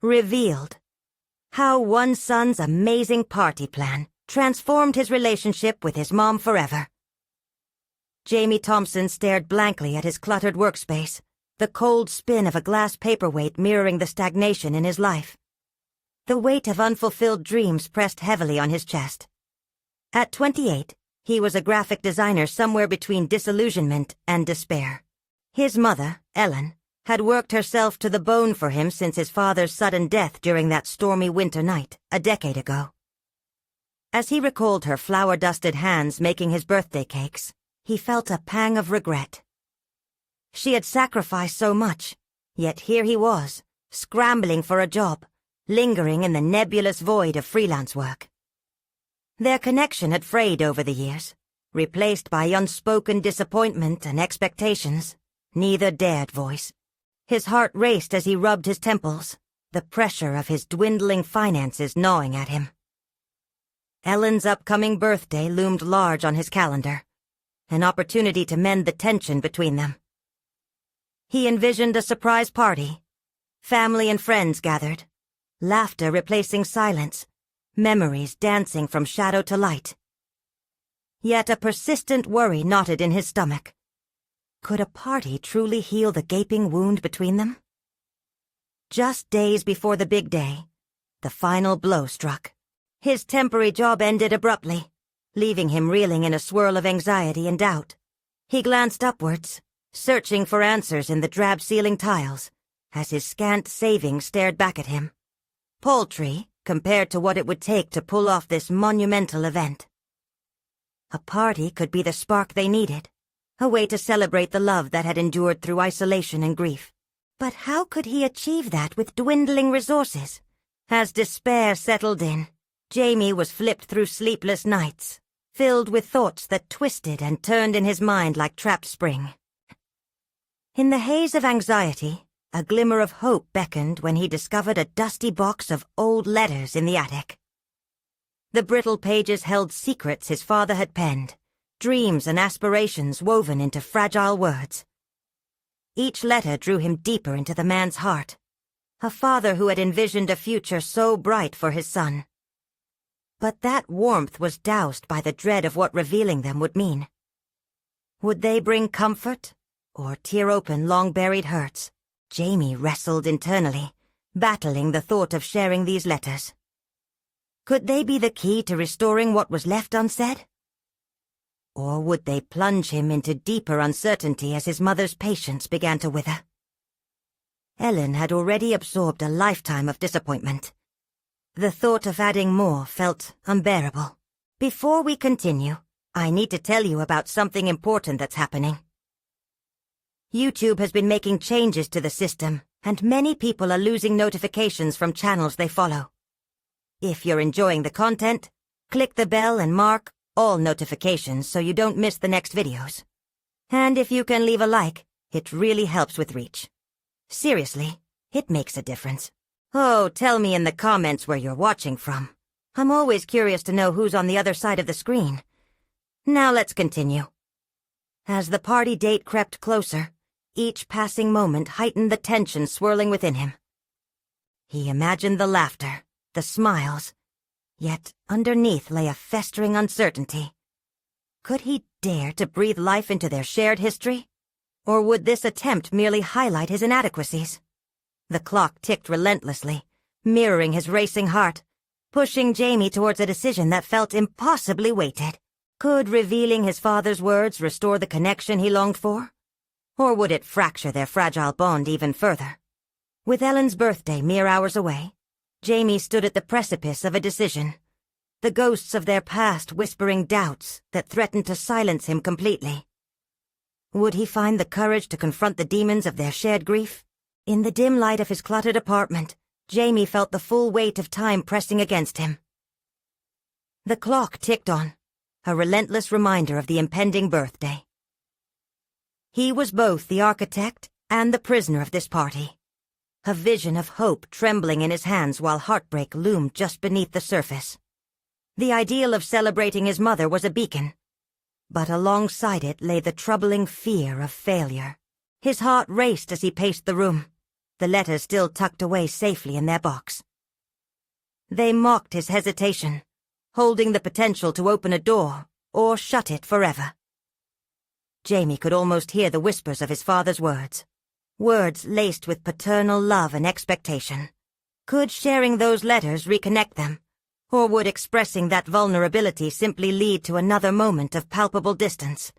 Revealed. How one son's amazing party plan transformed his relationship with his mom forever. Jamie Thompson stared blankly at his cluttered workspace, the cold spin of a glass paperweight mirroring the stagnation in his life. The weight of unfulfilled dreams pressed heavily on his chest. At 28, he was a graphic designer somewhere between disillusionment and despair. His mother, Ellen, had worked herself to the bone for him since his father's sudden death during that stormy winter night, a decade ago. As he recalled her flour-dusted hands making his birthday cakes, he felt a pang of regret. She had sacrificed so much, yet here he was, scrambling for a job, lingering in the nebulous void of freelance work. Their connection had frayed over the years, replaced by unspoken disappointment and expectations. Neither dared voice. His heart raced as he rubbed his temples, the pressure of his dwindling finances gnawing at him. Ellen's upcoming birthday loomed large on his calendar, an opportunity to mend the tension between them. He envisioned a surprise party, family and friends gathered, laughter replacing silence, memories dancing from shadow to light. Yet a persistent worry knotted in his stomach. Could a party truly heal the gaping wound between them? Just days before the big day, the final blow struck. His temporary job ended abruptly, leaving him reeling in a swirl of anxiety and doubt. He glanced upwards, searching for answers in the drab ceiling tiles, as his scant savings stared back at him. Paltry, compared to what it would take to pull off this monumental event. A party could be the spark they needed, a way to celebrate the love that had endured through isolation and grief. But how could he achieve that with dwindling resources? As despair settled in, Jamie was flipped through sleepless nights, filled with thoughts that twisted and turned in his mind like trapped spring. In the haze of anxiety, a glimmer of hope beckoned when he discovered a dusty box of old letters in the attic. The brittle pages held secrets his father had penned, dreams and aspirations woven into fragile words. Each letter drew him deeper into the man's heart, a father who had envisioned a future so bright for his son. But that warmth was doused by the dread of what revealing them would mean. Would they bring comfort, or tear open long-buried hurts? Jamie wrestled internally, battling the thought of sharing these letters. Could they be the key to restoring what was left unsaid? Or would they plunge him into deeper uncertainty as his mother's patience began to wither? Ellen had already absorbed a lifetime of disappointment. The thought of adding more felt unbearable. Before we continue, I need to tell you about something important that's happening. YouTube has been making changes to the system, and many people are losing notifications from channels they follow. If you're enjoying the content, click the bell and mark all notifications so you don't miss the next videos. And if you can leave a like, it really helps with reach. Seriously, it makes a difference. Oh, tell me in the comments where you're watching from. I'm always curious to know who's on the other side of the screen. Now let's continue. As the party date crept closer, each passing moment heightened the tension swirling within him. He imagined the laughter, the smiles, yet underneath lay a festering uncertainty. Could he dare to breathe life into their shared history? Or would this attempt merely highlight his inadequacies? The clock ticked relentlessly, mirroring his racing heart, pushing Jamie towards a decision that felt impossibly weighted. Could revealing his father's words restore the connection he longed for? Or would it fracture their fragile bond even further? With Ellen's birthday mere hours away, Jamie stood at the precipice of a decision, the ghosts of their past whispering doubts that threatened to silence him completely. Would he find the courage to confront the demons of their shared grief? In the dim light of his cluttered apartment, Jamie felt the full weight of time pressing against him. The clock ticked on, a relentless reminder of the impending birthday. He was both the architect and the prisoner of this party, a vision of hope trembling in his hands while heartbreak loomed just beneath the surface. The ideal of celebrating his mother was a beacon, but alongside it lay the troubling fear of failure. His heart raced as he paced the room, the letters still tucked away safely in their box. They mocked his hesitation, holding the potential to open a door or shut it forever. Jamie could almost hear the whispers of his father's words laced with paternal love and expectation. Could sharing those letters reconnect them, or would expressing that vulnerability simply lead to another moment of palpable distance?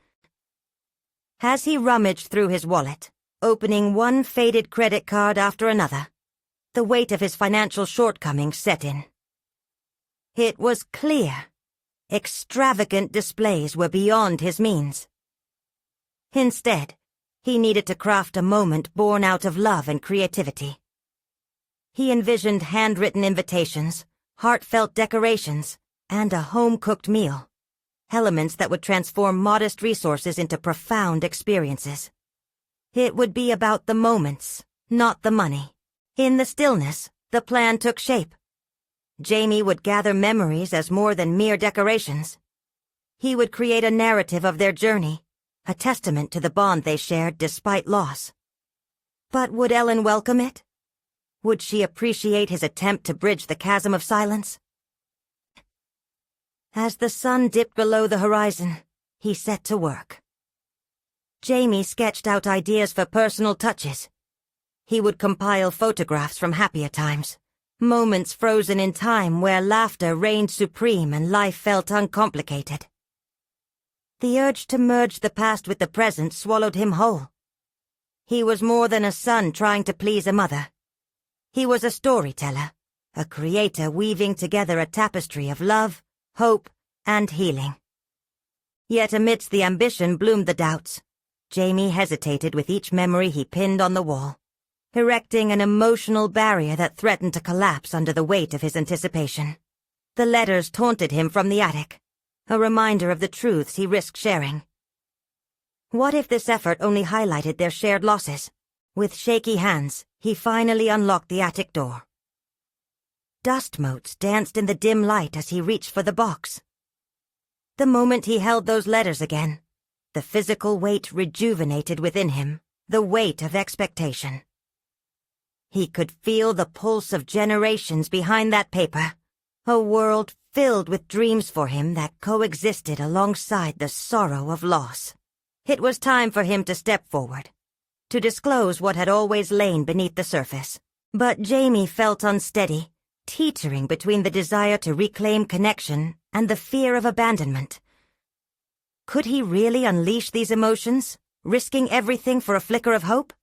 As he rummaged through his wallet, opening one faded credit card after another, the weight of his financial shortcomings set in. It was clear. Extravagant displays were beyond his means. Instead, he needed to craft a moment born out of love and creativity. He envisioned handwritten invitations, heartfelt decorations, and a home-cooked meal, elements that would transform modest resources into profound experiences. It would be about the moments, not the money. In the stillness, the plan took shape. Jamie would gather memories as more than mere decorations. He would create a narrative of their journey, a testament to the bond they shared despite loss. But would Ellen welcome it? Would she appreciate his attempt to bridge the chasm of silence? As the sun dipped below the horizon, he set to work. Jamie sketched out ideas for personal touches. He would compile photographs from happier times, moments frozen in time where laughter reigned supreme and life felt uncomplicated. The urge to merge the past with the present swallowed him whole. He was more than a son trying to please a mother. He was a storyteller, a creator weaving together a tapestry of love, hope, and healing. Yet amidst the ambition bloomed the doubts. Jamie hesitated with each memory he pinned on the wall, erecting an emotional barrier that threatened to collapse under the weight of his anticipation. The letters taunted him from the attic, a reminder of the truths he risked sharing. What if this effort only highlighted their shared losses? With shaky hands, he finally unlocked the attic door. Dust motes danced in the dim light as he reached for the box. The moment he held those letters again, the physical weight rejuvenated within him, the weight of expectation. He could feel the pulse of generations behind that paper, a world filled with dreams for him that coexisted alongside the sorrow of loss. It was time for him to step forward, to disclose what had always lain beneath the surface. But Jamie felt unsteady, teetering between the desire to reclaim connection and the fear of abandonment. Could he really unleash these emotions, risking everything for a flicker of hope?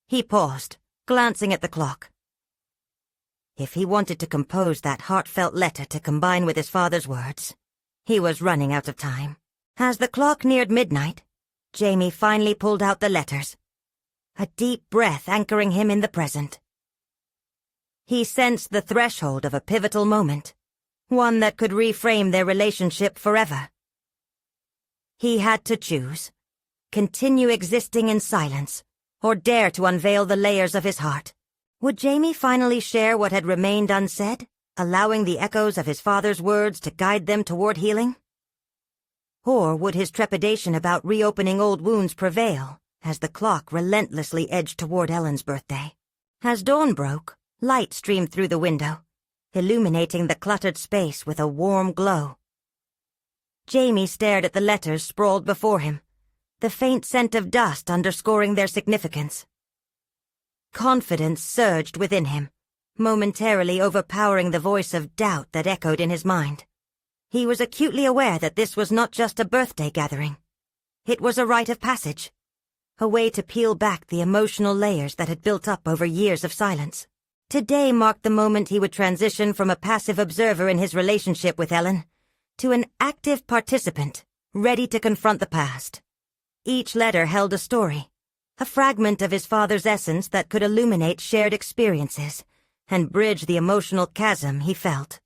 He paused, glancing at the clock. If he wanted to compose that heartfelt letter to combine with his father's words, he was running out of time. As the clock neared midnight, Jamie finally pulled out the letters, a deep breath anchoring him in the present. He sensed the threshold of a pivotal moment, one that could reframe their relationship forever. He had to choose: continue existing in silence, or dare to unveil the layers of his heart. Would Jamie finally share what had remained unsaid, allowing the echoes of his father's words to guide them toward healing? Or would his trepidation about reopening old wounds prevail as the clock relentlessly edged toward Ellen's birthday? As dawn broke, light streamed through the window, illuminating the cluttered space with a warm glow. Jamie stared at the letters sprawled before him, the faint scent of dust underscoring their significance. Confidence surged within him, momentarily overpowering the voice of doubt that echoed in his mind. He was acutely aware that this was not just a birthday gathering. It was a rite of passage, a way to peel back the emotional layers that had built up over years of silence. Today marked the moment he would transition from a passive observer in his relationship with Ellen to an active participant, ready to confront the past. Each letter held a story, a fragment of his father's essence that could illuminate shared experiences and bridge the emotional chasm he felt.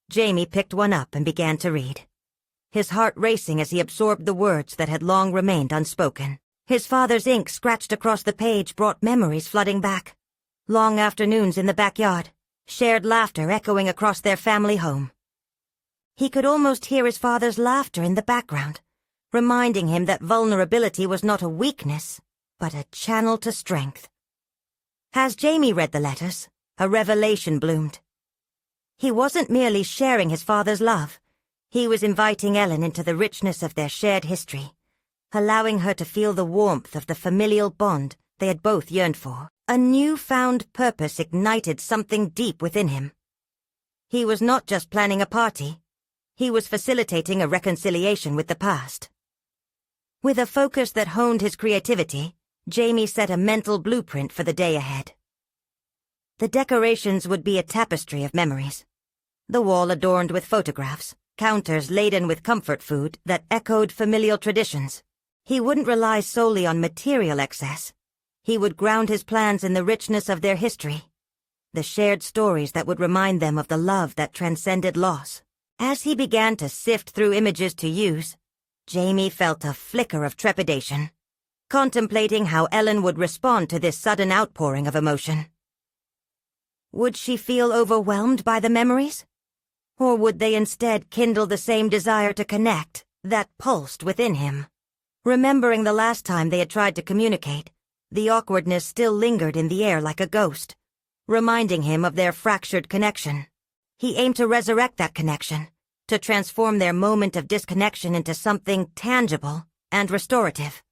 Jamie picked one up and began to read, his heart racing as he absorbed the words that had long remained unspoken. His father's ink scratched across the page brought memories flooding back. Long afternoons in the backyard, shared laughter echoing across their family home. He could almost hear his father's laughter in the background, reminding him that vulnerability was not a weakness, but a channel to strength. As Jamie read the letters, a revelation bloomed. He wasn't merely sharing his father's love. He was inviting Ellen into the richness of their shared history, allowing her to feel the warmth of the familial bond they had both yearned for. A newfound purpose ignited something deep within him. He was not just planning a party. He was facilitating a reconciliation with the past. With a focus that honed his creativity, Jamie set a mental blueprint for the day ahead. The decorations would be a tapestry of memories. The wall adorned with photographs, counters laden with comfort food that echoed familial traditions. He wouldn't rely solely on material excess. He would ground his plans in the richness of their history, the shared stories that would remind them of the love that transcended loss. As he began to sift through images to use, Jamie felt a flicker of trepidation, contemplating how Ellen would respond to this sudden outpouring of emotion. Would she feel overwhelmed by the memories? Or would they instead kindle the same desire to connect that pulsed within him? Remembering the last time they had tried to communicate, the awkwardness still lingered in the air like a ghost, reminding him of their fractured connection. He aimed to resurrect that connection, to transform their moment of disconnection into something tangible and restorative.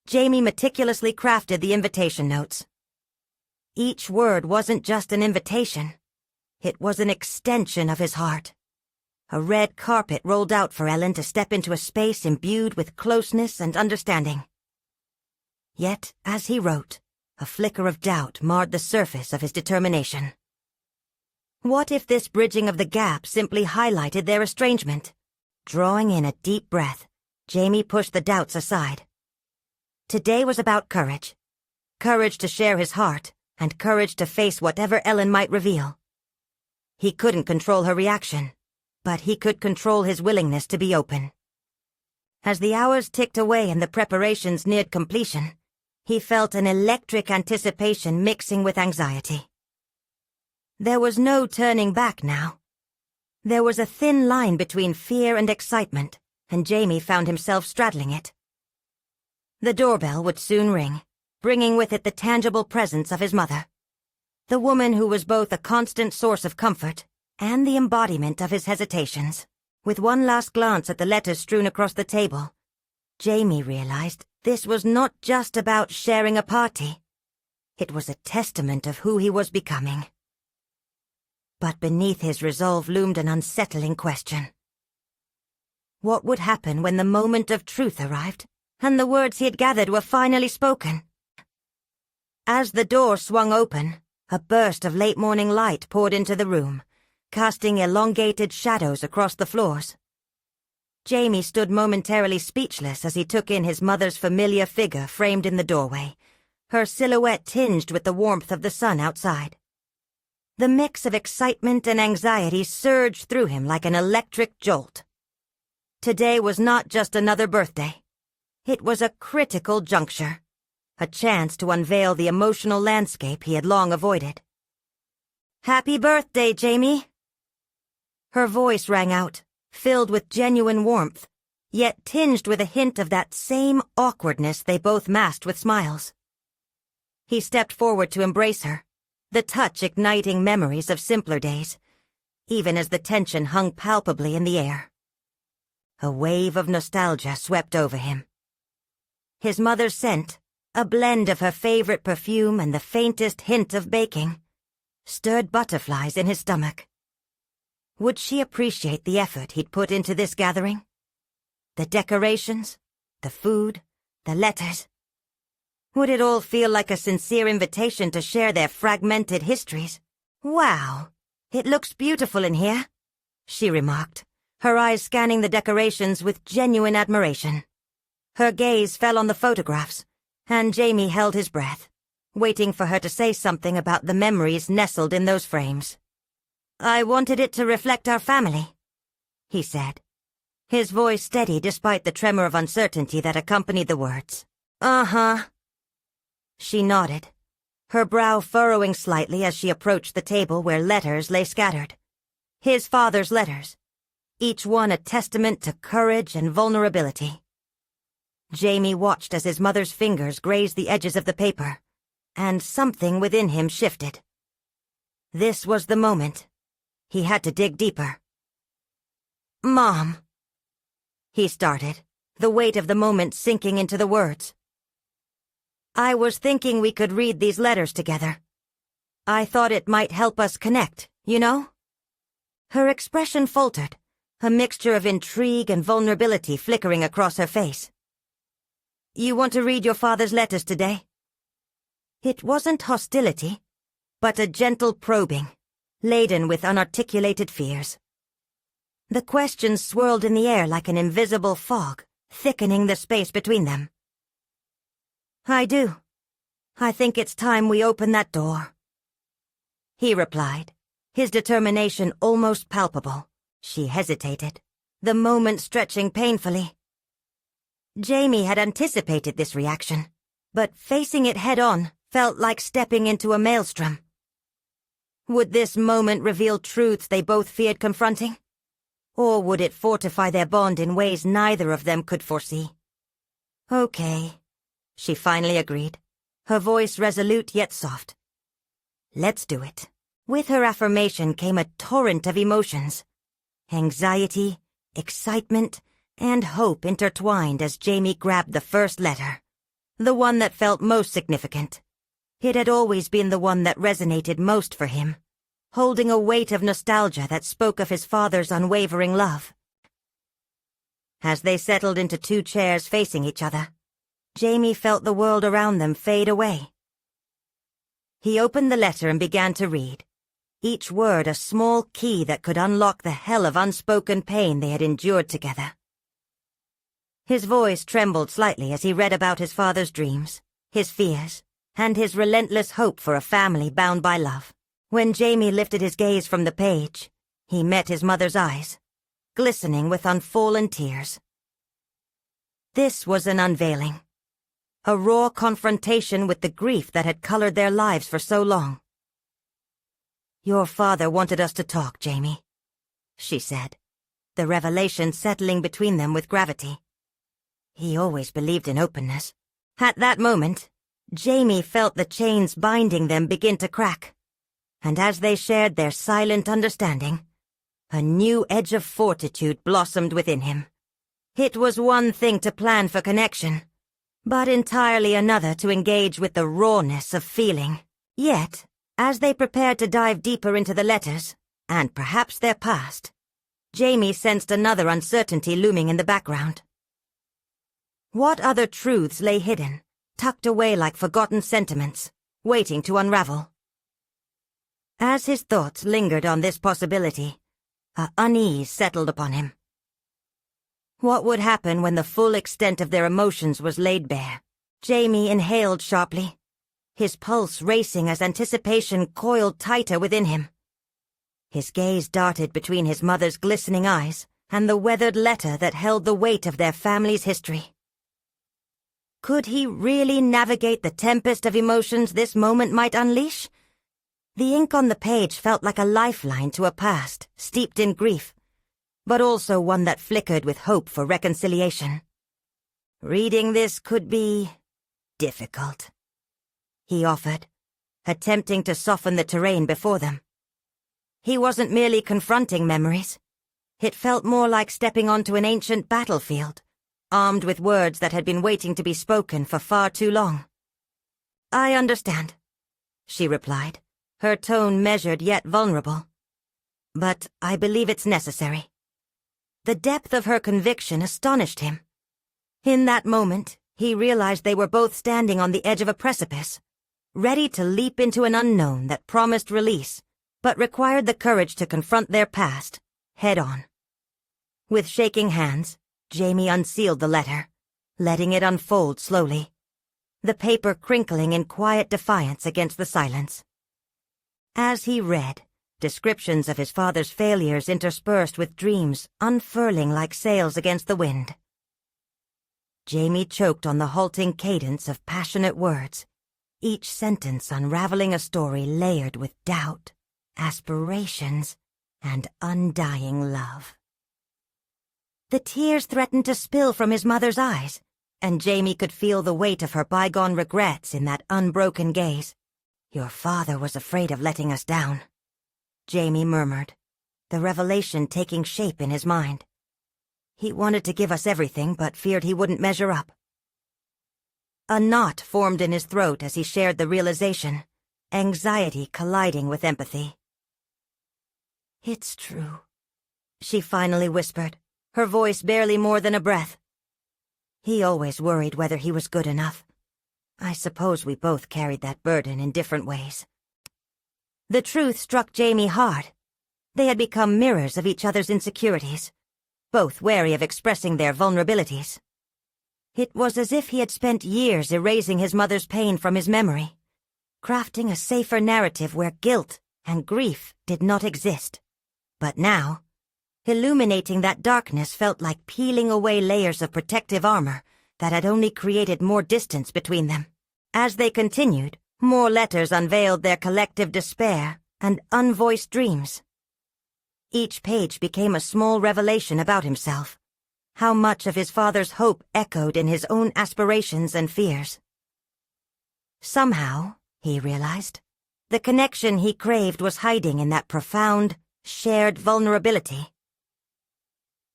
Jamie meticulously crafted the invitation notes. Each word wasn't just an invitation. It was an extension of his heart. A red carpet rolled out for Ellen to step into a space imbued with closeness and understanding. Yet, as he wrote, a flicker of doubt marred the surface of his determination. What if this bridging of the gap simply highlighted their estrangement? Drawing in a deep breath, Jamie pushed the doubts aside. Today was about courage. Courage to share his heart, and courage to face whatever Ellen might reveal. He couldn't control her reaction, but he could control his willingness to be open. As the hours ticked away and the preparations neared completion, he felt an electric anticipation mixing with anxiety. There was no turning back now. There was a thin line between fear and excitement, and Jamie found himself straddling it. The doorbell would soon ring, bringing with it the tangible presence of his mother, the woman who was both a constant source of comfort and the embodiment of his hesitations. With one last glance at the letters strewn across the table, Jamie realized this was not just about sharing a party. It was a testament of who he was becoming. But beneath his resolve loomed an unsettling question. What would happen when the moment of truth arrived, and the words he had gathered were finally spoken? As the door swung open, a burst of late-morning light poured into the room, casting elongated shadows across the floors. Jamie stood momentarily speechless as he took in his mother's familiar figure framed in the doorway, her silhouette tinged with the warmth of the sun outside. The mix of excitement and anxiety surged through him like an electric jolt. Today was not just another birthday. It was a critical juncture, a chance to unveil the emotional landscape he had long avoided. "Happy birthday, Jamie!" Her voice rang out, filled with genuine warmth, yet tinged with a hint of that same awkwardness they both masked with smiles. He stepped forward to embrace her, the touch igniting memories of simpler days, even as the tension hung palpably in the air. A wave of nostalgia swept over him. His mother's scent, a blend of her favorite perfume and the faintest hint of baking, stirred butterflies in his stomach. Would she appreciate the effort he'd put into this gathering? The decorations, the food, the letters. Would it all feel like a sincere invitation to share their fragmented histories? "Wow, it looks beautiful in here," she remarked, her eyes scanning the decorations with genuine admiration. Her gaze fell on the photographs, and Jamie held his breath, waiting for her to say something about the memories nestled in those frames. "I wanted it to reflect our family," he said, his voice steady despite the tremor of uncertainty that accompanied the words. "Uh-huh." She nodded, her brow furrowing slightly as she approached the table where letters lay scattered. His father's letters, each one a testament to courage and vulnerability. Jamie watched as his mother's fingers grazed the edges of the paper, and something within him shifted. This was the moment. He had to dig deeper. "Mom," he started, the weight of the moment sinking into the words. "I was thinking we could read these letters together. I thought it might help us connect, you know?" Her expression faltered, a mixture of intrigue and vulnerability flickering across her face. "You want to read your father's letters today?" It wasn't hostility, but a gentle probing, laden with unarticulated fears. The questions swirled in the air like an invisible fog, thickening the space between them. "I do. I think it's time we open that door," he replied, his determination almost palpable. She hesitated, the moment stretching painfully. Jamie had anticipated this reaction, but facing it head-on felt like stepping into a maelstrom. Would this moment reveal truths they both feared confronting? Or would it fortify their bond in ways neither of them could foresee? "Okay," she finally agreed, her voice resolute yet soft. "Let's do it." With her affirmation came a torrent of emotions. Anxiety, excitement, and hope intertwined as Jamie grabbed the first letter, the one that felt most significant. It had always been the one that resonated most for him, holding a weight of nostalgia that spoke of his father's unwavering love. As they settled into two chairs facing each other, Jamie felt the world around them fade away. He opened the letter and began to read, each word a small key that could unlock the hell of unspoken pain they had endured together. His voice trembled slightly as he read about his father's dreams, his fears, and his relentless hope for a family bound by love. When Jamie lifted his gaze from the page, he met his mother's eyes, glistening with unfallen tears. This was an unveiling, a raw confrontation with the grief that had colored their lives for so long. "Your father wanted us to talk, Jamie," she said, the revelation settling between them with gravity. He always believed in openness. At that moment, Jamie felt the chains binding them begin to crack, and as they shared their silent understanding, a new edge of fortitude blossomed within him. It was one thing to plan for connection, but entirely another to engage with the rawness of feeling. Yet, as they prepared to dive deeper into the letters, and perhaps their past, Jamie sensed another uncertainty looming in the background. What other truths lay hidden, tucked away like forgotten sentiments, waiting to unravel? As his thoughts lingered on this possibility, an unease settled upon him. What would happen when the full extent of their emotions was laid bare? Jamie inhaled sharply, his pulse racing as anticipation coiled tighter within him. His gaze darted between his mother's glistening eyes and the weathered letter that held the weight of their family's history. Could he really navigate the tempest of emotions this moment might unleash? The ink on the page felt like a lifeline to a past steeped in grief, but also one that flickered with hope for reconciliation. Reading this could be difficult, he offered, attempting to soften the terrain before them. He wasn't merely confronting memories. It felt more like stepping onto an ancient battlefield, armed with words that had been waiting to be spoken for far too long. "I understand," she replied, her tone measured yet vulnerable. "But I believe it's necessary." The depth of her conviction astonished him. In that moment, he realized they were both standing on the edge of a precipice, ready to leap into an unknown that promised release, but required the courage to confront their past, head-on. With shaking hands, Jamie unsealed the letter, letting it unfold slowly, the paper crinkling in quiet defiance against the silence. As he read, descriptions of his father's failures interspersed with dreams unfurling like sails against the wind. Jamie choked on the halting cadence of passionate words, each sentence unraveling a story layered with doubt, aspirations, and undying love. The tears threatened to spill from his mother's eyes, and Jamie could feel the weight of her bygone regrets in that unbroken gaze. "Your father was afraid of letting us down," Jamie murmured, the revelation taking shape in his mind. "He wanted to give us everything, but feared he wouldn't measure up." A knot formed in his throat as he shared the realization, anxiety colliding with empathy. "It's true," she finally whispered, her voice barely more than a breath. "He always worried whether he was good enough. I suppose we both carried that burden in different ways." The truth struck Jamie hard. They had become mirrors of each other's insecurities, both wary of expressing their vulnerabilities. It was as if he had spent years erasing his mother's pain from his memory, crafting a safer narrative where guilt and grief did not exist. But now, illuminating that darkness felt like peeling away layers of protective armor that had only created more distance between them. As they continued, more letters unveiled their collective despair and unvoiced dreams. Each page became a small revelation about himself, how much of his father's hope echoed in his own aspirations and fears. Somehow, he realized, the connection he craved was hiding in that profound, shared vulnerability.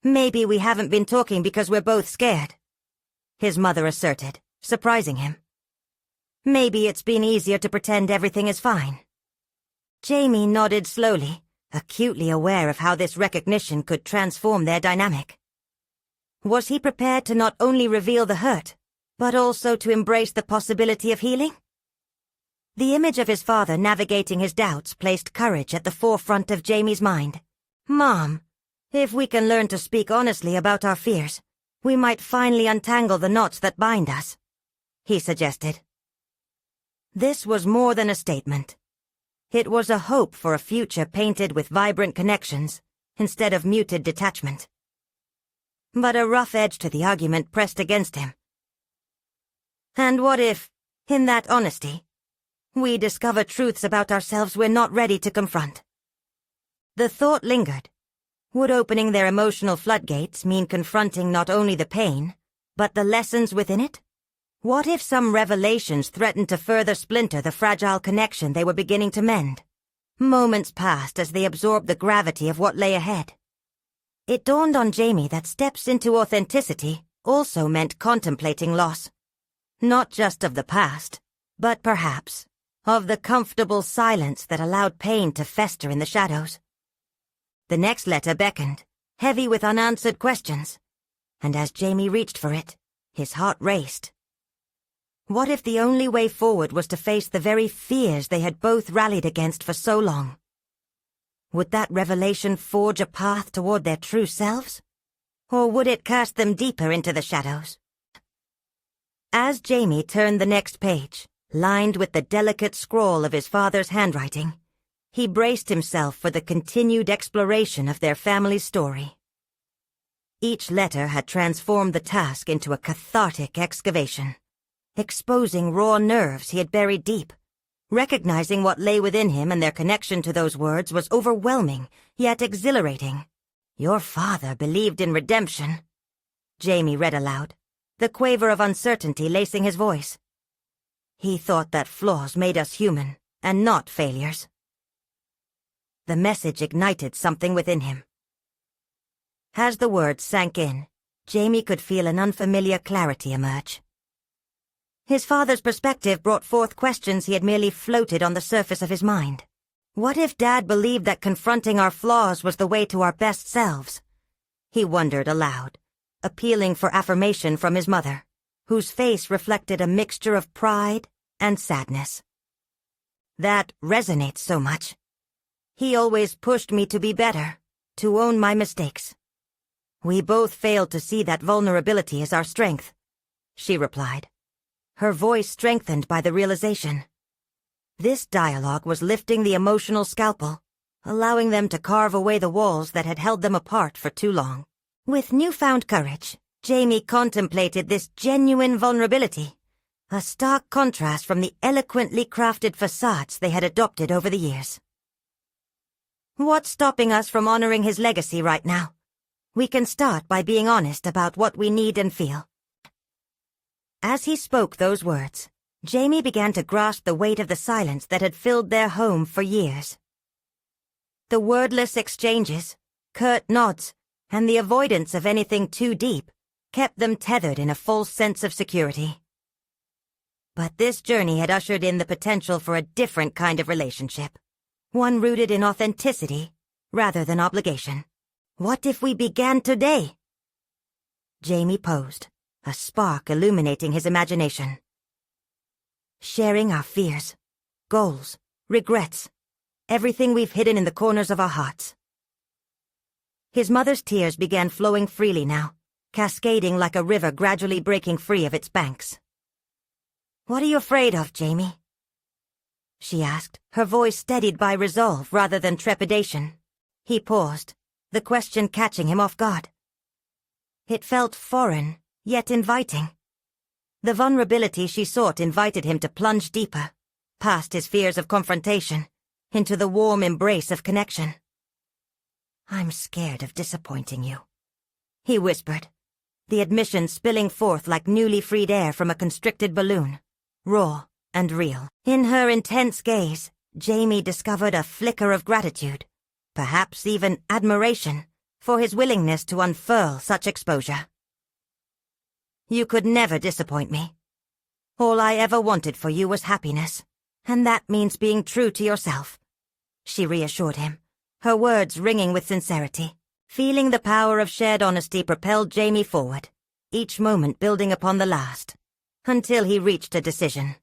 "Maybe we haven't been talking because we're both scared," his mother asserted, surprising him. "Maybe it's been easier to pretend everything is fine." Jamie nodded slowly, acutely aware of how this recognition could transform their dynamic. Was he prepared to not only reveal the hurt, but also to embrace the possibility of healing? The image of his father navigating his doubts placed courage at the forefront of Jamie's mind. "Mom, if we can learn to speak honestly about our fears, we might finally untangle the knots that bind us," he suggested. This was more than a statement. It was a hope for a future painted with vibrant connections, instead of muted detachment. But a rough edge to the argument pressed against him. And what if, in that honesty, we discover truths about ourselves we're not ready to confront? The thought lingered. Would opening their emotional floodgates mean confronting not only the pain, but the lessons within it? What if some revelations threatened to further splinter the fragile connection they were beginning to mend? Moments passed as they absorbed the gravity of what lay ahead. It dawned on Jamie that steps into authenticity also meant contemplating loss. Not just of the past, but perhaps of the comfortable silence that allowed pain to fester in the shadows. The next letter beckoned, heavy with unanswered questions, and as Jamie reached for it, his heart raced. What if the only way forward was to face the very fears they had both rallied against for so long? Would that revelation forge a path toward their true selves? Or would it cast them deeper into the shadows? As Jamie turned the next page, lined with the delicate scrawl of his father's handwriting, he braced himself for the continued exploration of their family's story. Each letter had transformed the task into a cathartic excavation, exposing raw nerves he had buried deep. Recognizing what lay within him and their connection to those words was overwhelming, yet exhilarating. "Your father believed in redemption," Jamie read aloud, the quaver of uncertainty lacing his voice. "He thought that flaws made us human, and not failures." The message ignited something within him. As the words sank in, Jamie could feel an unfamiliar clarity emerge. His father's perspective brought forth questions he had merely floated on the surface of his mind. What if Dad believed that confronting our flaws was the way to our best selves? He wondered aloud, appealing for affirmation from his mother, whose face reflected a mixture of pride and sadness. "That resonates so much. He always pushed me to be better, to own my mistakes. We both failed to see that vulnerability as our strength," she replied, her voice strengthened by the realization. This dialogue was lifting the emotional scalpel, allowing them to carve away the walls that had held them apart for too long. With newfound courage, Jamie contemplated this genuine vulnerability, a stark contrast from the eloquently crafted facades they had adopted over the years. "What's stopping us from honoring his legacy right now? We can start by being honest about what we need and feel." As he spoke those words, Jamie began to grasp the weight of the silence that had filled their home for years. The wordless exchanges, curt nods, and the avoidance of anything too deep kept them tethered in a false sense of security. But this journey had ushered in the potential for a different kind of relationship, one rooted in authenticity rather than obligation. What if we began today? Jamie posed, a spark illuminating his imagination. Sharing our fears, goals, regrets, everything we've hidden in the corners of our hearts. His mother's tears began flowing freely now, cascading like a river gradually breaking free of its banks. "What are you afraid of, Jamie?" she asked, her voice steadied by resolve rather than trepidation. He paused, the question catching him off guard. It felt foreign, yet inviting. The vulnerability she sought invited him to plunge deeper, past his fears of confrontation, into the warm embrace of connection. "I'm scared of disappointing you," he whispered, the admission spilling forth like newly freed air from a constricted balloon, raw and real. In her intense gaze, Jamie discovered a flicker of gratitude, perhaps even admiration, for his willingness to unfurl such exposure. "You could never disappoint me. All I ever wanted for you was happiness, and that means being true to yourself," she reassured him, her words ringing with sincerity. Feeling the power of shared honesty propelled Jamie forward, each moment building upon the last, until he reached a decision.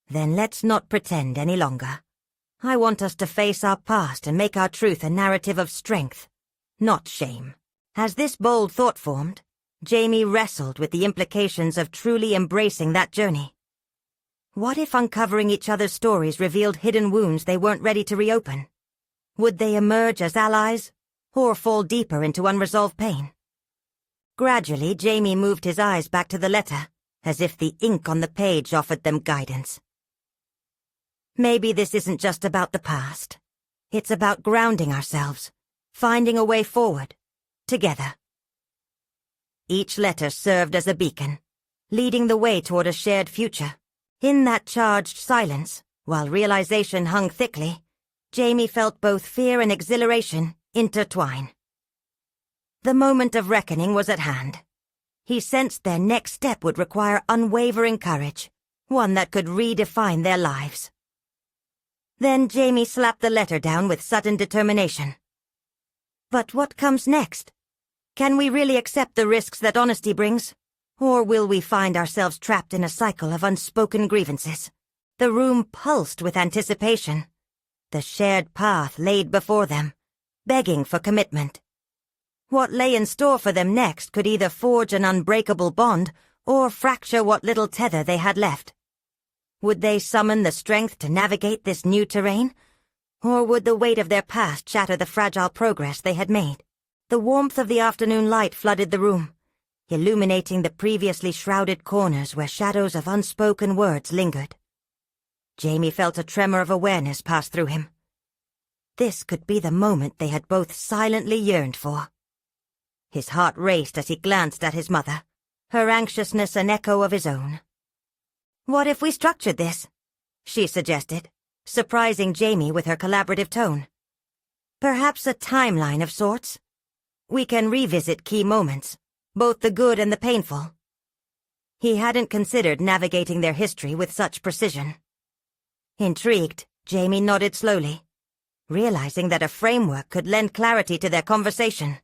"Then let's not pretend any longer. I want us to face our past and make our truth a narrative of strength, not shame." As this bold thought formed, Jamie wrestled with the implications of truly embracing that journey. What if uncovering each other's stories revealed hidden wounds they weren't ready to reopen? Would they emerge as allies, or fall deeper into unresolved pain? Gradually, Jamie moved his eyes back to the letter, as if the ink on the page offered them guidance. Maybe this isn't just about the past. It's about grounding ourselves, finding a way forward, together. Each letter served as a beacon, leading the way toward a shared future. In that charged silence, while realization hung thickly, Jamie felt both fear and exhilaration intertwine. The moment of reckoning was at hand. He sensed their next step would require unwavering courage, one that could redefine their lives. Then Jamie slapped the letter down with sudden determination. But what comes next? Can we really accept the risks that honesty brings? Or will we find ourselves trapped in a cycle of unspoken grievances? The room pulsed with anticipation. The shared path laid before them, begging for commitment. What lay in store for them next could either forge an unbreakable bond or fracture what little tether they had left. Would they summon the strength to navigate this new terrain? Or would the weight of their past shatter the fragile progress they had made? The warmth of the afternoon light flooded the room, illuminating the previously shrouded corners where shadows of unspoken words lingered. Jamie felt a tremor of awareness pass through him. This could be the moment they had both silently yearned for. His heart raced as he glanced at his mother, her anxiousness an echo of his own. "What if we structured this?" she suggested, surprising Jamie with her collaborative tone. "Perhaps a timeline of sorts? We can revisit key moments, both the good and the painful." He hadn't considered navigating their history with such precision. Intrigued, Jamie nodded slowly, realizing that a framework could lend clarity to their conversation,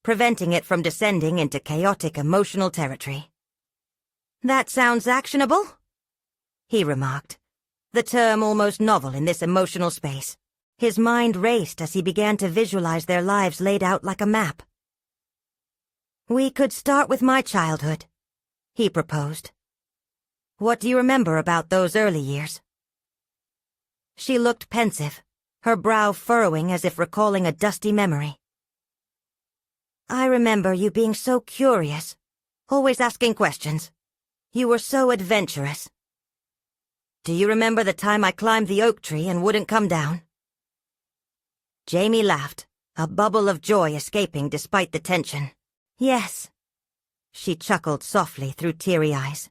preventing it from descending into chaotic emotional territory. "That sounds actionable," he remarked, the term almost novel in this emotional space. His mind raced as he began to visualize their lives laid out like a map. "We could start with my childhood," he proposed. "What do you remember about those early years?" She looked pensive, her brow furrowing as if recalling a dusty memory. "I remember you being so curious, always asking questions. You were so adventurous. Do you remember the time I climbed the oak tree and wouldn't come down?" Jamie laughed, a bubble of joy escaping despite the tension. "Yes," she chuckled softly through teary eyes.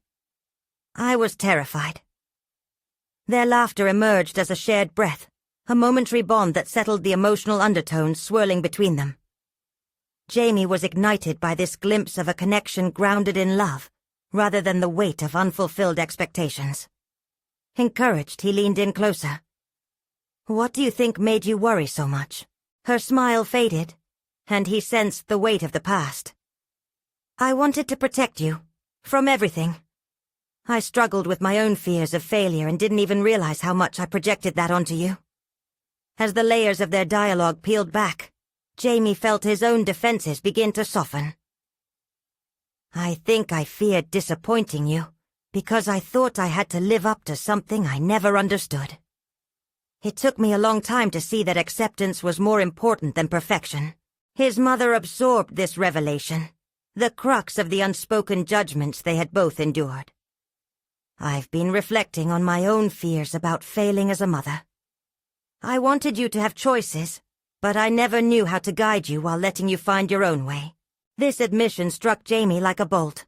I was terrified. Their laughter emerged as a shared breath, a momentary bond that settled the emotional undertones swirling between them. Jamie was ignited by this glimpse of a connection grounded in love, rather than the weight of unfulfilled expectations. Encouraged, he leaned in closer. "What do you think made you worry so much?" Her smile faded, and he sensed the weight of the past. "I wanted to protect you, from everything. I struggled with my own fears of failure and didn't even realize how much I projected that onto you." As the layers of their dialogue peeled back, Jamie felt his own defenses begin to soften. "I think I feared disappointing you, because I thought I had to live up to something I never understood. It took me a long time to see that acceptance was more important than perfection." His mother absorbed this revelation, the crux of the unspoken judgments they had both endured. "I've been reflecting on my own fears about failing as a mother. I wanted you to have choices, but I never knew how to guide you while letting you find your own way." This admission struck Jamie like a bolt.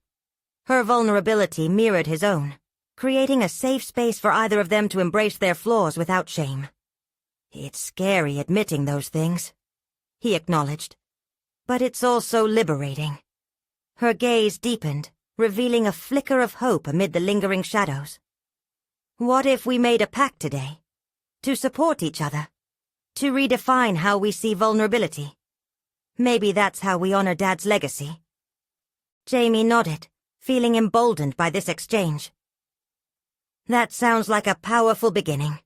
Her vulnerability mirrored his own, creating a safe space for either of them to embrace their flaws without shame. "It's scary admitting those things," he acknowledged. "But it's also liberating." Her gaze deepened, revealing a flicker of hope amid the lingering shadows. "What if we made a pact today? To support each other? To redefine how we see vulnerability? Maybe that's how we honor Dad's legacy." Jamie nodded, feeling emboldened by this exchange. "That sounds like a powerful beginning.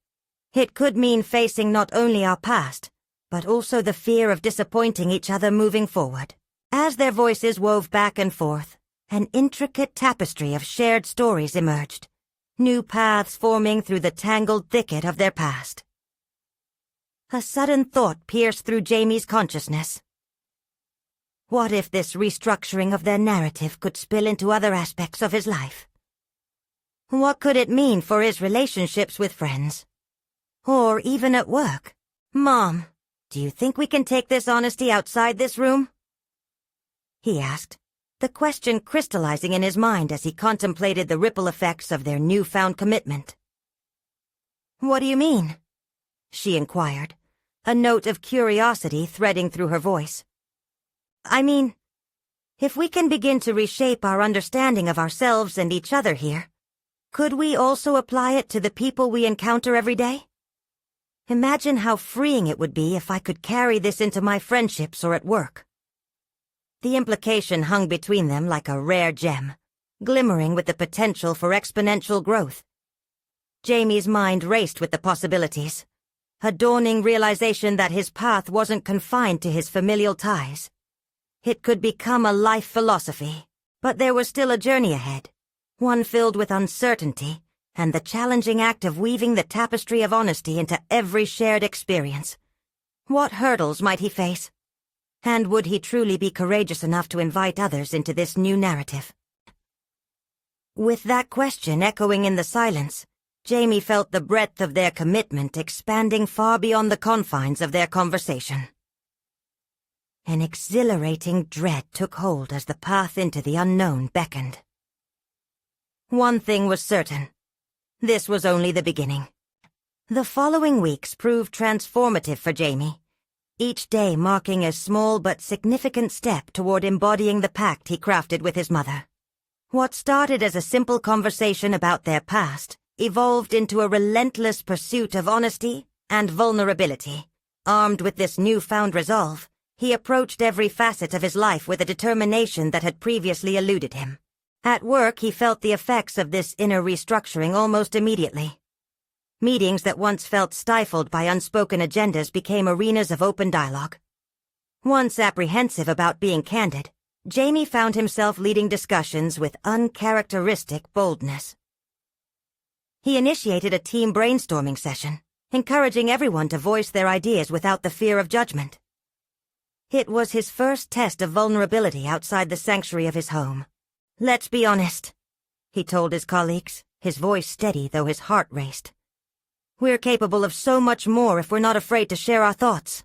It could mean facing not only our past, but also the fear of disappointing each other moving forward." As their voices wove back and forth, an intricate tapestry of shared stories emerged, new paths forming through the tangled thicket of their past. A sudden thought pierced through Jamie's consciousness. What if this restructuring of their narrative could spill into other aspects of his life? What could it mean for his relationships with friends? Or even at work? "Mom, do you think we can take this honesty outside this room?" he asked, the question crystallizing in his mind as he contemplated the ripple effects of their newfound commitment. "What do you mean?" she inquired, a note of curiosity threading through her voice. "I mean, if we can begin to reshape our understanding of ourselves and each other here, could we also apply it to the people we encounter every day? Imagine how freeing it would be if I could carry this into my friendships or at work." The implication hung between them like a rare gem, glimmering with the potential for exponential growth. Jamie's mind raced with the possibilities, a dawning realization that his path wasn't confined to his familial ties. It could become a life philosophy, but there was still a journey ahead, one filled with uncertainty and the challenging act of weaving the tapestry of honesty into every shared experience. What hurdles might he face? And would he truly be courageous enough to invite others into this new narrative? With that question echoing in the silence, Jamie felt the breadth of their commitment expanding far beyond the confines of their conversation. An exhilarating dread took hold as the path into the unknown beckoned. One thing was certain. This was only the beginning. The following weeks proved transformative for Jamie, each day marking a small but significant step toward embodying the pact he crafted with his mother. What started as a simple conversation about their past evolved into a relentless pursuit of honesty and vulnerability. Armed with this newfound resolve, he approached every facet of his life with a determination that had previously eluded him. At work, he felt the effects of this inner restructuring almost immediately. Meetings that once felt stifled by unspoken agendas became arenas of open dialogue. Once apprehensive about being candid, Jamie found himself leading discussions with uncharacteristic boldness. He initiated a team brainstorming session, encouraging everyone to voice their ideas without the fear of judgment. It was his first test of vulnerability outside the sanctuary of his home. "Let's be honest," he told his colleagues, his voice steady though his heart raced. "We're capable of so much more if we're not afraid to share our thoughts."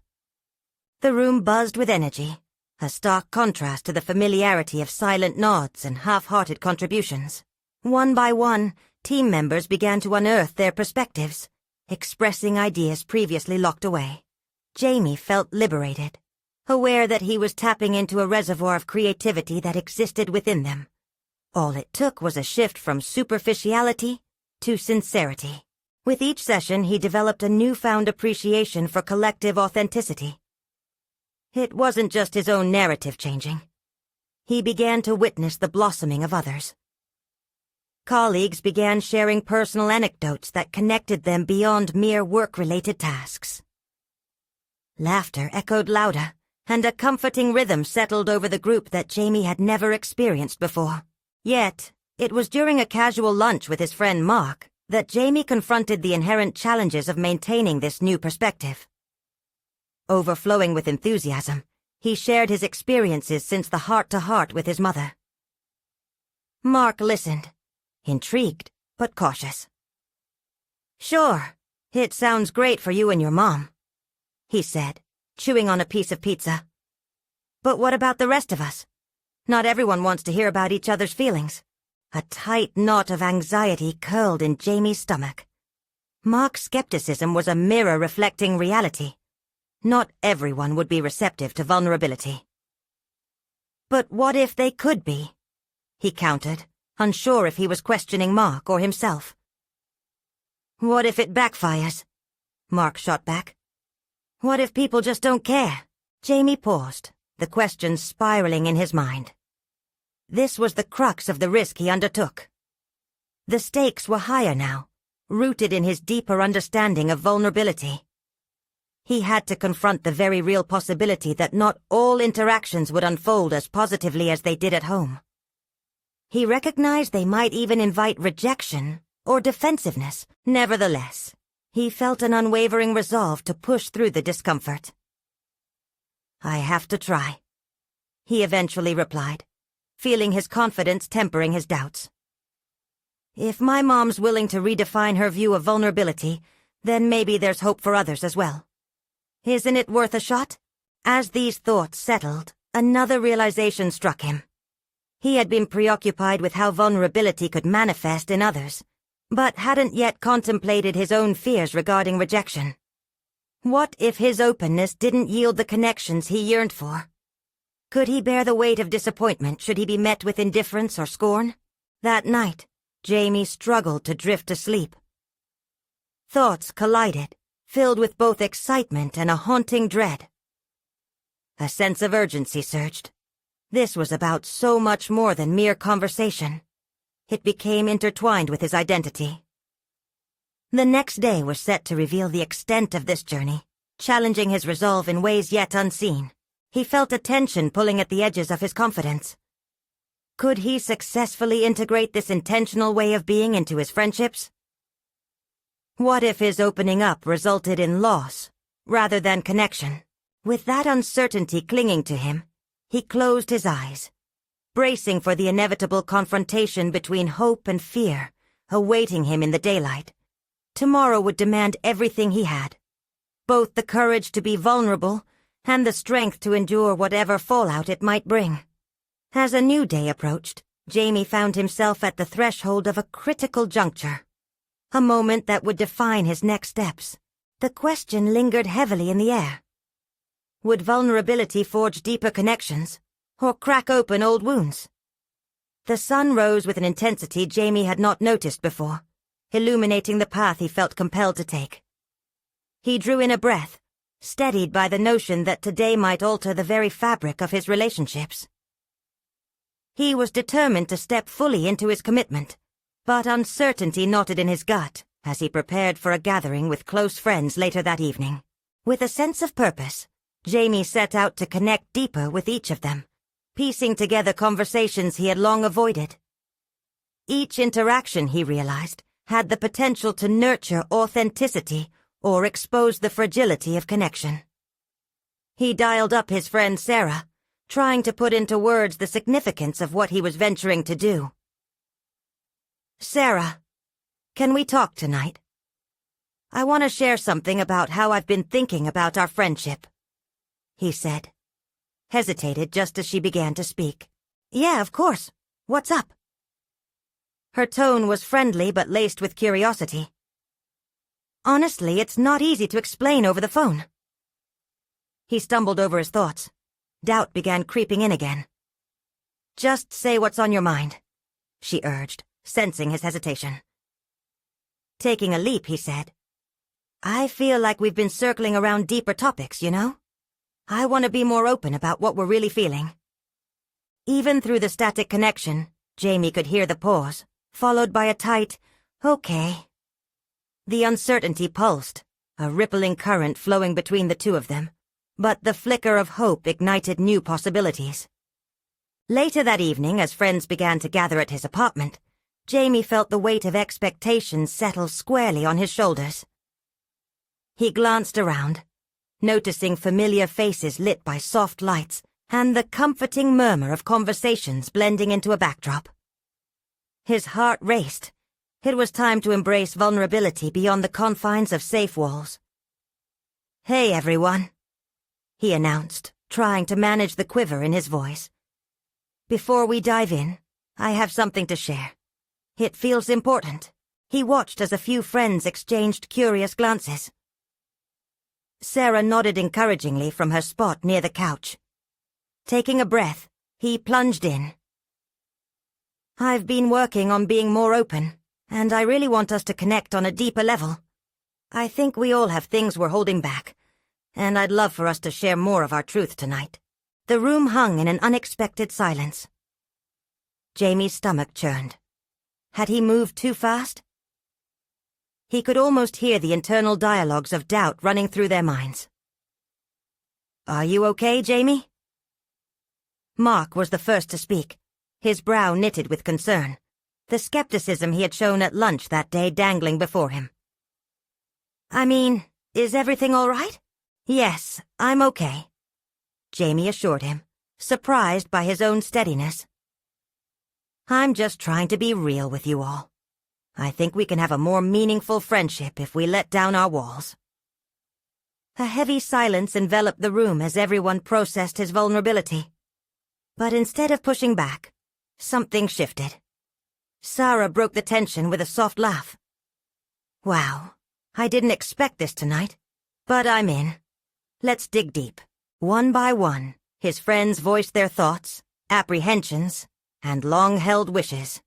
The room buzzed with energy, a stark contrast to the familiarity of silent nods and half-hearted contributions. One by one, team members began to unearth their perspectives, expressing ideas previously locked away. Jamie felt liberated, aware that he was tapping into a reservoir of creativity that existed within them. All it took was a shift from superficiality to sincerity. With each session, he developed a newfound appreciation for collective authenticity. It wasn't just his own narrative changing. He began to witness the blossoming of others. Colleagues began sharing personal anecdotes that connected them beyond mere work-related tasks. Laughter echoed louder, and a comforting rhythm settled over the group that Jamie had never experienced before. Yet, it was during a casual lunch with his friend Mark that Jamie confronted the inherent challenges of maintaining this new perspective. Overflowing with enthusiasm, he shared his experiences since the heart-to-heart with his mother. Mark listened, intrigued but cautious. "Sure, it sounds great for you and your mom," he said, chewing on a piece of pizza. "But what about the rest of us? Not everyone wants to hear about each other's feelings." A tight knot of anxiety curled in Jamie's stomach. Mark's skepticism was a mirror reflecting reality. Not everyone would be receptive to vulnerability. But what if they could be? He countered, unsure if he was questioning Mark or himself. "What if it backfires?" Mark shot back. "What if people just don't care?" Jamie paused, the questions spiraling in his mind. This was the crux of the risk he undertook. The stakes were higher now, rooted in his deeper understanding of vulnerability. He had to confront the very real possibility that not all interactions would unfold as positively as they did at home. He recognized they might even invite rejection or defensiveness. Nevertheless, he felt an unwavering resolve to push through the discomfort. "I have to try," he eventually replied, feeling his confidence tempering his doubts. "If my mom's willing to redefine her view of vulnerability, then maybe there's hope for others as well. Isn't it worth a shot?" As these thoughts settled, another realization struck him. He had been preoccupied with how vulnerability could manifest in others, but hadn't yet contemplated his own fears regarding rejection. What if his openness didn't yield the connections he yearned for? Could he bear the weight of disappointment should he be met with indifference or scorn? That night, Jamie struggled to drift to sleep. Thoughts collided, filled with both excitement and a haunting dread. A sense of urgency surged. This was about so much more than mere conversation. It became intertwined with his identity. The next day was set to reveal the extent of this journey, challenging his resolve in ways yet unseen. He felt a tension pulling at the edges of his confidence. Could he successfully integrate this intentional way of being into his friendships? What if his opening up resulted in loss, rather than connection? With that uncertainty clinging to him, he closed his eyes, bracing for the inevitable confrontation between hope and fear, awaiting him in the daylight. Tomorrow would demand everything he had, both the courage to be vulnerable and the strength to endure whatever fallout it might bring. As a new day approached, Jamie found himself at the threshold of a critical juncture, a moment that would define his next steps. The question lingered heavily in the air. Would vulnerability forge deeper connections, or crack open old wounds? The sun rose with an intensity Jamie had not noticed before, illuminating the path he felt compelled to take. He drew in a breath, steadied by the notion that today might alter the very fabric of his relationships. He was determined to step fully into his commitment, but uncertainty knotted in his gut as he prepared for a gathering with close friends later that evening. With a sense of purpose, Jamie set out to connect deeper with each of them, piecing together conversations he had long avoided. Each interaction, he realized, had the potential to nurture authenticity or expose the fragility of connection. He dialed up his friend Sarah, trying to put into words the significance of what he was venturing to do. "Sarah, can we talk tonight? I want to share something about how I've been thinking about our friendship," he said, hesitated just as she began to speak. "Yeah, of course. What's up?" Her tone was friendly but laced with curiosity. Honestly, it's not easy to explain over the phone. He stumbled over his thoughts. Doubt began creeping in again. Just say what's on your mind, she urged, sensing his hesitation. Taking a leap, he said, I feel like we've been circling around deeper topics, you know? I want to be more open about what we're really feeling. Even through the static connection, Jamie could hear the pause, followed by a tight, okay. The uncertainty pulsed, a rippling current flowing between the two of them, but the flicker of hope ignited new possibilities. Later that evening, as friends began to gather at his apartment, Jamie felt the weight of expectations settle squarely on his shoulders. He glanced around, noticing familiar faces lit by soft lights and the comforting murmur of conversations blending into a backdrop. His heart raced. It was time to embrace vulnerability beyond the confines of safe walls. Hey, everyone, he announced, trying to manage the quiver in his voice. Before we dive in, I have something to share. It feels important. He watched as a few friends exchanged curious glances. Sarah nodded encouragingly from her spot near the couch. Taking a breath, he plunged in. I've been working on being more open, and I really want us to connect on a deeper level. I think we all have things we're holding back, and I'd love for us to share more of our truth tonight. The room hung in an unexpected silence. Jamie's stomach churned. Had he moved too fast? He could almost hear the internal dialogues of doubt running through their minds. Are you okay, Jamie? Mark was the first to speak, his brow knitted with concern, the skepticism he had shown at lunch that day dangling before him. I mean, is everything all right? Yes, I'm okay, Jamie assured him, surprised by his own steadiness. I'm just trying to be real with you all. I think we can have a more meaningful friendship if we let down our walls. A heavy silence enveloped the room as everyone processed his vulnerability. But instead of pushing back, something shifted. Sarah broke the tension with a soft laugh. Wow, I didn't expect this tonight, but I'm in. Let's dig deep. One by one, his friends voiced their thoughts, apprehensions, and long-held wishes.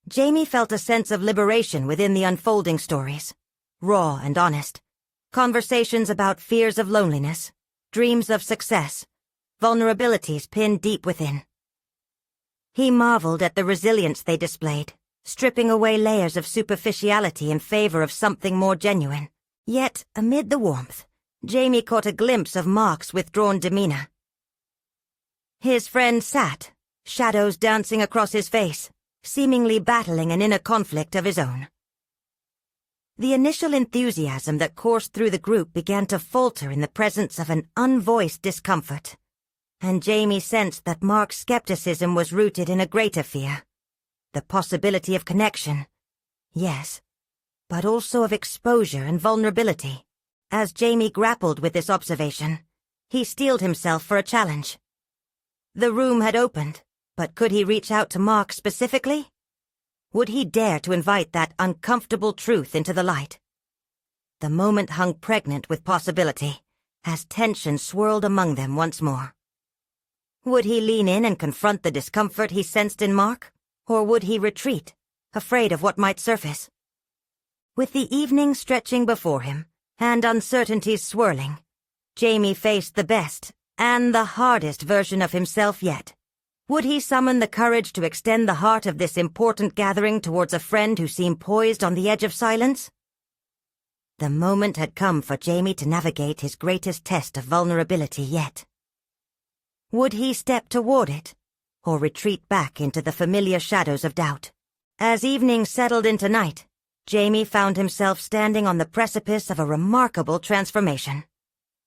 Jamie felt a sense of liberation within the unfolding stories, raw and honest. Conversations about fears of loneliness, dreams of success, vulnerabilities pinned deep within. He marveled at the resilience they displayed, stripping away layers of superficiality in favor of something more genuine. Yet, amid the warmth, Jamie caught a glimpse of Mark's withdrawn demeanor. His friend sat, shadows dancing across his face, seemingly battling an inner conflict of his own. The initial enthusiasm that coursed through the group began to falter in the presence of an unvoiced discomfort, and Jamie sensed that Mark's skepticism was rooted in a greater fear. The possibility of connection, yes, but also of exposure and vulnerability. As Jamie grappled with this observation, he steeled himself for a challenge. The room had opened, but could he reach out to Mark specifically? Would he dare to invite that uncomfortable truth into the light? The moment hung pregnant with possibility, as tension swirled among them once more. Would he lean in and confront the discomfort he sensed in Mark, or would he retreat, afraid of what might surface? With the evening stretching before him, and uncertainties swirling, Jamie faced the best and the hardest version of himself yet. Would he summon the courage to extend the heart of this important gathering towards a friend who seemed poised on the edge of silence? The moment had come for Jamie to navigate his greatest test of vulnerability yet. Would he step toward it, or retreat back into the familiar shadows of doubt? As evening settled into night, Jamie found himself standing on the precipice of a remarkable transformation,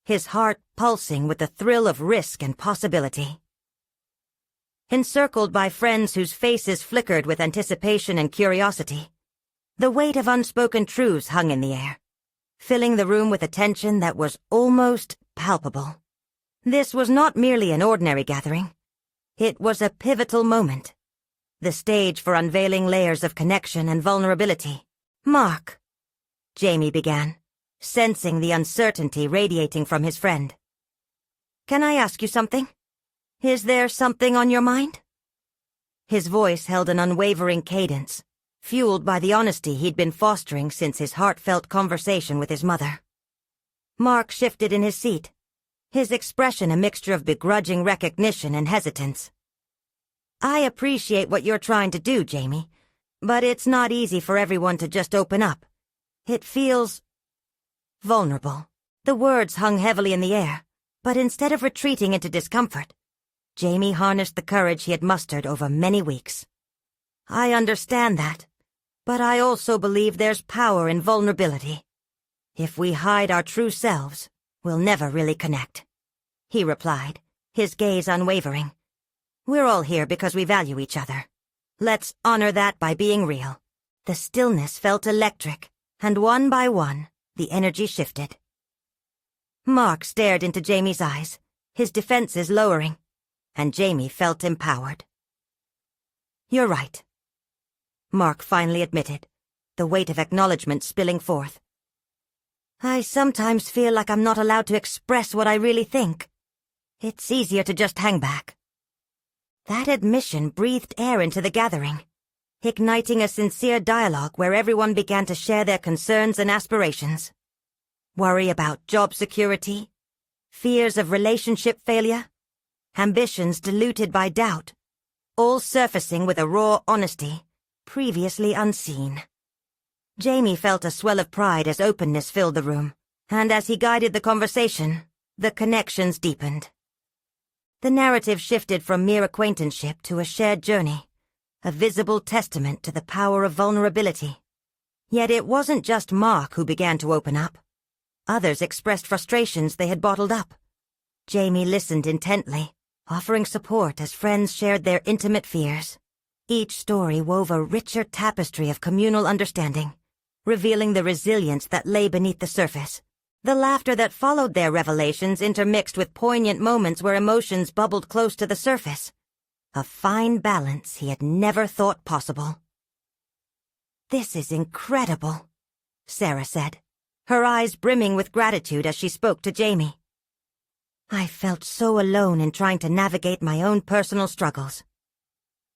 his heart pulsing with the thrill of risk and possibility. Encircled by friends whose faces flickered with anticipation and curiosity, the weight of unspoken truths hung in the air, filling the room with a tension that was almost palpable. This was not merely an ordinary gathering. It was a pivotal moment, the stage for unveiling layers of connection and vulnerability. "Mark," Jamie began, sensing the uncertainty radiating from his friend. "Can I ask you something? Is there something on your mind?" His voice held an unwavering cadence, fueled by the honesty he'd been fostering since his heartfelt conversation with his mother. Mark shifted in his seat, his expression a mixture of begrudging recognition and hesitance. "I appreciate what you're trying to do, Jamie, but it's not easy for everyone to just open up. It feels vulnerable." The words hung heavily in the air, but instead of retreating into discomfort, Jamie harnessed the courage he had mustered over many weeks. "I understand that, but I also believe there's power in vulnerability. If we hide our true selves, we'll never really connect," he replied, his gaze unwavering. "We're all here because we value each other. Let's honor that by being real." The stillness felt electric, and one by one, the energy shifted. Mark stared into Jamie's eyes, his defenses lowering, and Jamie felt empowered. "You're right," Mark finally admitted, the weight of acknowledgement spilling forth. "I sometimes feel like I'm not allowed to express what I really think. It's easier to just hang back." That admission breathed air into the gathering, igniting a sincere dialogue where everyone began to share their concerns and aspirations. Worry about job security, fears of relationship failure, ambitions diluted by doubt, all surfacing with a raw honesty previously unseen. Jamie felt a swell of pride as openness filled the room, and as he guided the conversation, the connections deepened. The narrative shifted from mere acquaintanceship to a shared journey, a visible testament to the power of vulnerability. Yet it wasn't just Mark who began to open up. Others expressed frustrations they had bottled up. Jamie listened intently, offering support as friends shared their intimate fears. Each story wove a richer tapestry of communal understanding, revealing the resilience that lay beneath the surface. The laughter that followed their revelations intermixed with poignant moments where emotions bubbled close to the surface. A fine balance he had never thought possible. "This is incredible," Sarah said, her eyes brimming with gratitude as she spoke to Jamie. "I felt so alone in trying to navigate my own personal struggles.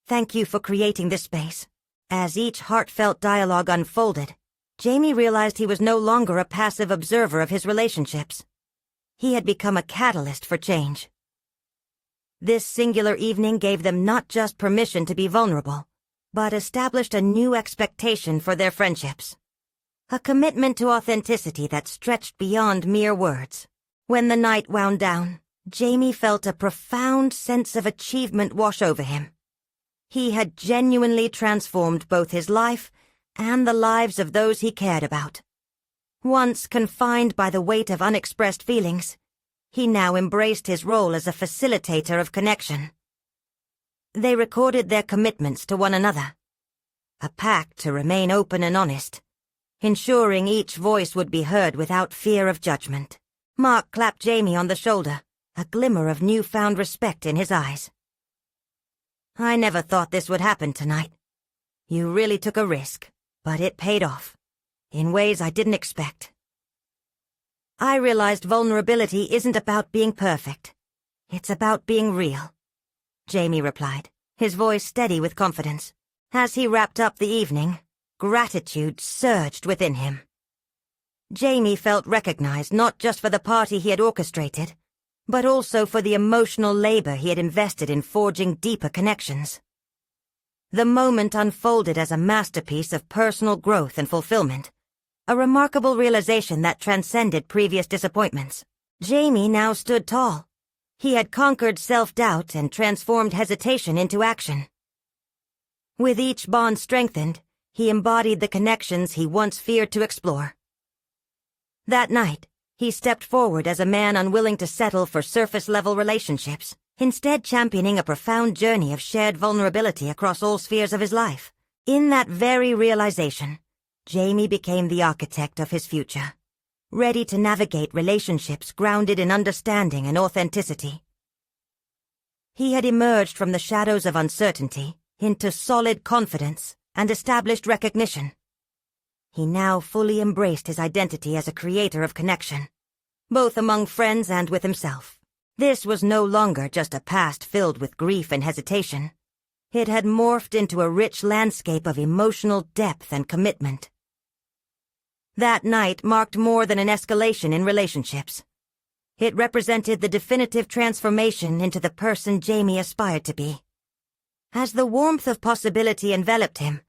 Thank you for creating this space." As each heartfelt dialogue unfolded, Jamie realized he was no longer a passive observer of his relationships. He had become a catalyst for change. This singular evening gave them not just permission to be vulnerable, but established a new expectation for their friendships. A commitment to authenticity that stretched beyond mere words. When the night wound down, Jamie felt a profound sense of achievement wash over him. He had genuinely transformed both his life and the lives of those he cared about. Once confined by the weight of unexpressed feelings, he now embraced his role as a facilitator of connection. They recorded their commitments to one another, a pact to remain open and honest, ensuring each voice would be heard without fear of judgment. Mark clapped Jamie on the shoulder, a glimmer of newfound respect in his eyes. "I never thought this would happen tonight. You really took a risk, but it paid off, in ways I didn't expect." "I realized vulnerability isn't about being perfect. It's about being real," Jamie replied, his voice steady with confidence. As he wrapped up the evening, gratitude surged within him. Jamie felt recognized not just for the party he had orchestrated, but also for the emotional labor he had invested in forging deeper connections. The moment unfolded as a masterpiece of personal growth and fulfillment, a remarkable realization that transcended previous disappointments. Jamie now stood tall. He had conquered self-doubt and transformed hesitation into action. With each bond strengthened, he embodied the connections he once feared to explore. That night, he stepped forward as a man unwilling to settle for surface-level relationships, instead championing a profound journey of shared vulnerability across all spheres of his life. In that very realization, Jamie became the architect of his future, ready to navigate relationships grounded in understanding and authenticity. He had emerged from the shadows of uncertainty, into solid confidence and established recognition. He now fully embraced his identity as a creator of connection, both among friends and with himself. This was no longer just a past filled with grief and hesitation. It had morphed into a rich landscape of emotional depth and commitment. That night marked more than an escalation in relationships. It represented the definitive transformation into the person Jamie aspired to be. As the warmth of possibility enveloped him,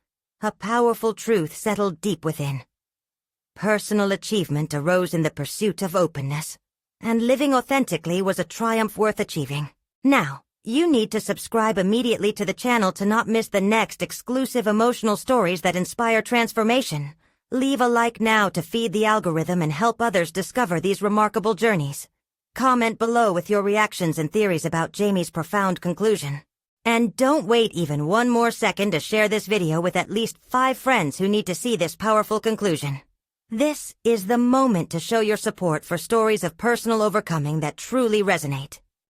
a powerful truth settled deep within. Personal achievement arose in the pursuit of openness, and living authentically was a triumph worth achieving. Now, you need to subscribe immediately to the channel to not miss the next exclusive emotional stories that inspire transformation. Leave a like now to feed the algorithm and help others discover these remarkable journeys. Comment below with your reactions and theories about Jamie's profound conclusion. And don't wait even one more second to share this video with at least 5 friends who need to see this powerful conclusion. This is the moment to show your support for stories of personal overcoming that truly resonate.